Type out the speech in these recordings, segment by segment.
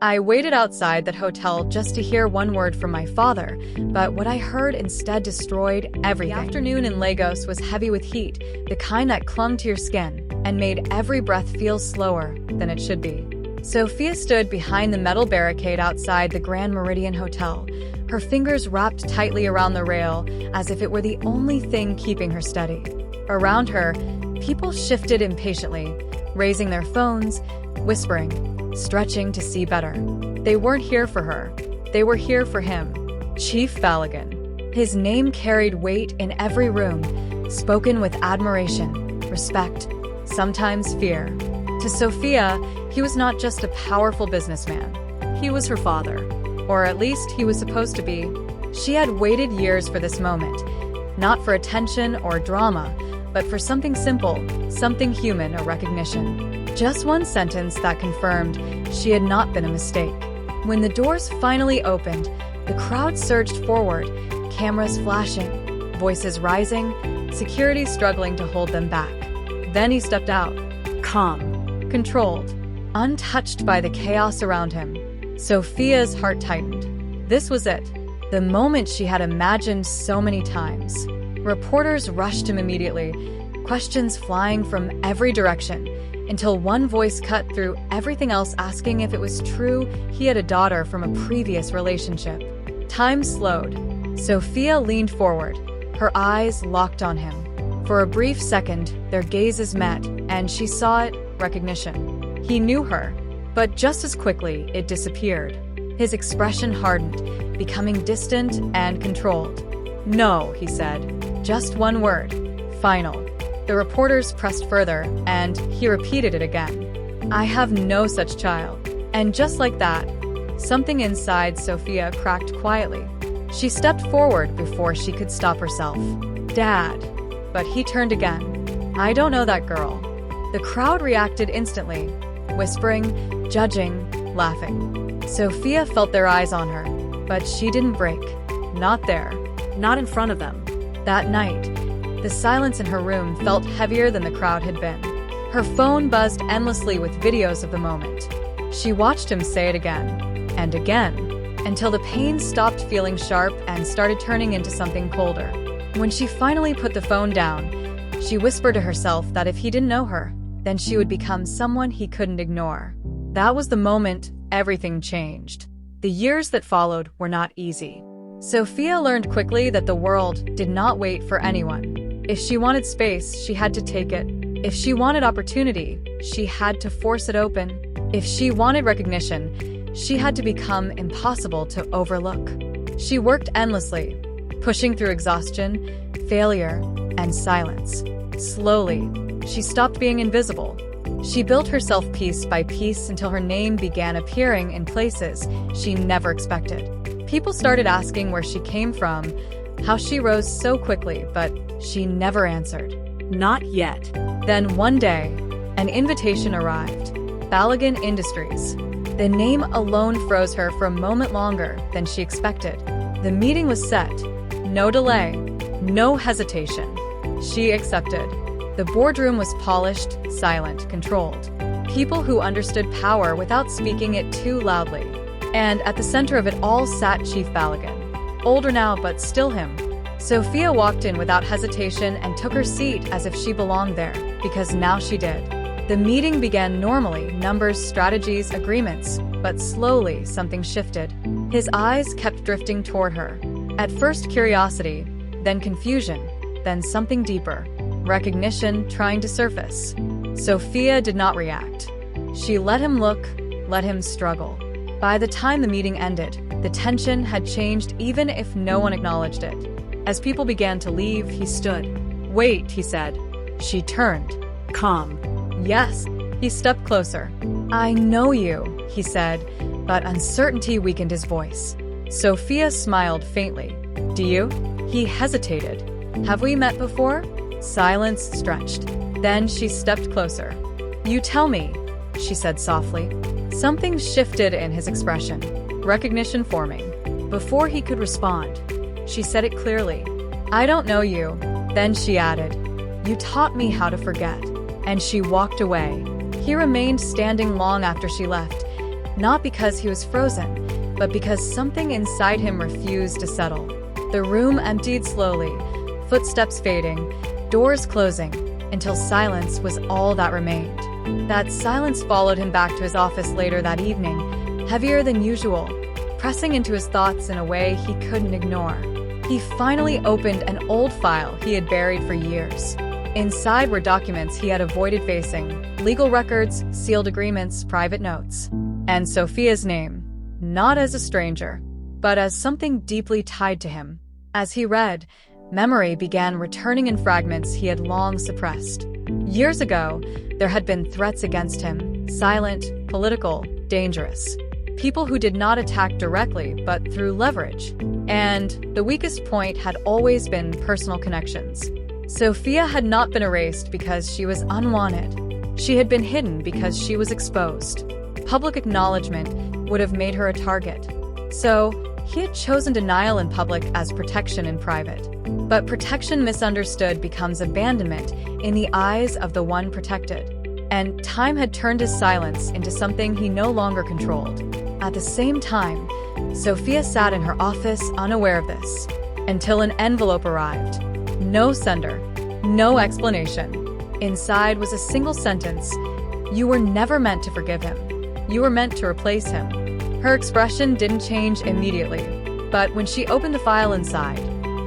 I waited outside that hotel just to hear one word from my father, but what I heard instead destroyed everything. The afternoon in Lagos was heavy with heat, the kind that clung to your skin and made every breath feel slower than it should be. Sophia stood behind the metal barricade outside the Grand Meridian Hotel, her fingers wrapped tightly around the rail as if it were the only thing keeping her steady. Around her, people shifted impatiently, raising their phones, whispering, stretching to see better. They weren't here for her. They were here for him, Chief Balogun. His name carried weight in every room, spoken with admiration, respect, sometimes fear. To Sophia, he was not just a powerful businessman. He was her father, or at least he was supposed to be. She had waited years for this moment, not for attention or drama, but for something simple, something human, a recognition. Just one sentence that confirmed she had not been a mistake. When the doors finally opened, the crowd surged forward, cameras flashing, voices rising, security struggling to hold them back. Then he stepped out, calm, controlled, untouched by the chaos around him. Sophia's heart tightened. This was it, the moment she had imagined so many times. Reporters rushed him immediately, questions flying from every direction, until one voice cut through everything else asking if it was true he had a daughter from a previous relationship. Time slowed. Sophia leaned forward, her eyes locked on him. For a brief second, their gazes met, and she saw it, recognition. He knew her, but just as quickly, it disappeared. His expression hardened, becoming distant and controlled. "No," he said. Just one word. Final. The reporters pressed further, and he repeated it again. "I have no such child." And just like that, something inside Sophia cracked quietly. She stepped forward before she could stop herself. "Dad." But he turned again. "I don't know that girl." The crowd reacted instantly, whispering, judging, laughing. Sophia felt their eyes on her, but she didn't break. Not there. Not in front of them. That night, the silence in her room felt heavier than the crowd had been. Her phone buzzed endlessly with videos of the moment. She watched him say it again, and again, until the pain stopped feeling sharp and started turning into something colder. When she finally put the phone down, she whispered to herself that if he didn't know her, then she would become someone he couldn't ignore. That was the moment everything changed. The years that followed were not easy. Sophia learned quickly that the world did not wait for anyone. If she wanted space, she had to take it. If she wanted opportunity, she had to force it open. If she wanted recognition, she had to become impossible to overlook. She worked endlessly, pushing through exhaustion, failure, and silence. Slowly, she stopped being invisible. She built herself piece by piece until her name began appearing in places she never expected. People started asking where she came from, how she rose so quickly, but she never answered. Not yet. Then one day, an invitation arrived. Balogun Industries. The name alone froze her for a moment longer than she expected. The meeting was set. No delay. No hesitation. She accepted. The boardroom was polished, silent, controlled. People who understood power without speaking it too loudly. And at the center of it all sat Chief Balogun. Older now, but still him. Sophia walked in without hesitation and took her seat as if she belonged there, because now she did. The meeting began normally, numbers, strategies, agreements, but slowly something shifted. His eyes kept drifting toward her. At first curiosity, then confusion, then something deeper. Recognition trying to surface. Sophia did not react. She let him look, let him struggle. By the time the meeting ended, the tension had changed even if no one acknowledged it. As people began to leave, he stood. "Wait," he said. She turned. Calm. "Yes." He stepped closer. "I know you," he said, but uncertainty weakened his voice. Sophia smiled faintly. "Do you?" He hesitated. "Have we met before?" Silence stretched. Then she stepped closer. "You tell me," she said softly. Something shifted in his expression. Recognition forming. Before he could respond, she said it clearly. "I don't know you." Then she added, "You taught me how to forget." And she walked away. He remained standing long after she left, not because he was frozen, but because something inside him refused to settle. The room emptied slowly, footsteps fading, doors closing, until silence was all that remained. That silence followed him back to his office later that evening, heavier than usual, pressing into his thoughts in a way he couldn't ignore. He finally opened an old file he had buried for years. Inside were documents he had avoided facing, legal records, sealed agreements, private notes. And Sophia's name, not as a stranger, but as something deeply tied to him. As he read, memory began returning in fragments he had long suppressed. Years ago, there had been threats against him, silent, political, dangerous. People who did not attack directly, but through leverage. And the weakest point had always been personal connections. Sophia had not been erased because she was unwanted. She had been hidden because she was exposed. Public acknowledgement would have made her a target. So, he had chosen denial in public as protection in private. But protection misunderstood becomes abandonment in the eyes of the one protected. And time had turned his silence into something he no longer controlled. At the same time, Sophia sat in her office unaware of this, until an envelope arrived. No sender, no explanation. Inside was a single sentence: "You were never meant to forgive him. You were meant to replace him." Her expression didn't change immediately, but when she opened the file inside,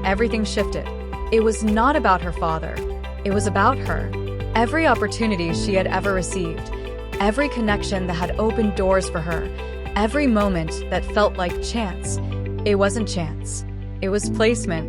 everything shifted. It was not about her father. It was about her. Every opportunity she had ever received, every connection that had opened doors for her, every moment that felt like chance. It wasn't chance. It was placement.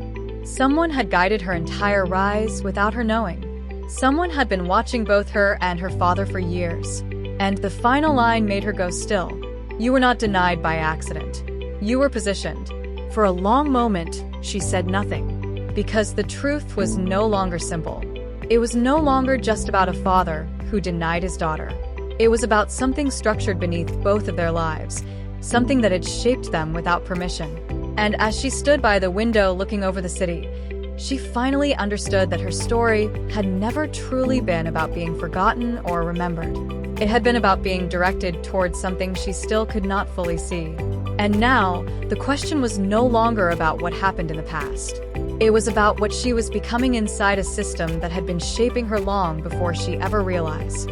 Someone had guided her entire rise without her knowing. Someone had been watching both her and her father for years. And the final line made her go still. You were not denied by accident. You were positioned. For a long moment, she said nothing. Because the truth was no longer simple. It was no longer just about a father who denied his daughter. It was about something structured beneath both of their lives, something that had shaped them without permission. And as she stood by the window looking over the city, she finally understood that her story had never truly been about being forgotten or remembered. It had been about being directed towards something she still could not fully see. And now, the question was no longer about what happened in the past. It was about what she was becoming inside a system that had been shaping her long before she ever realized.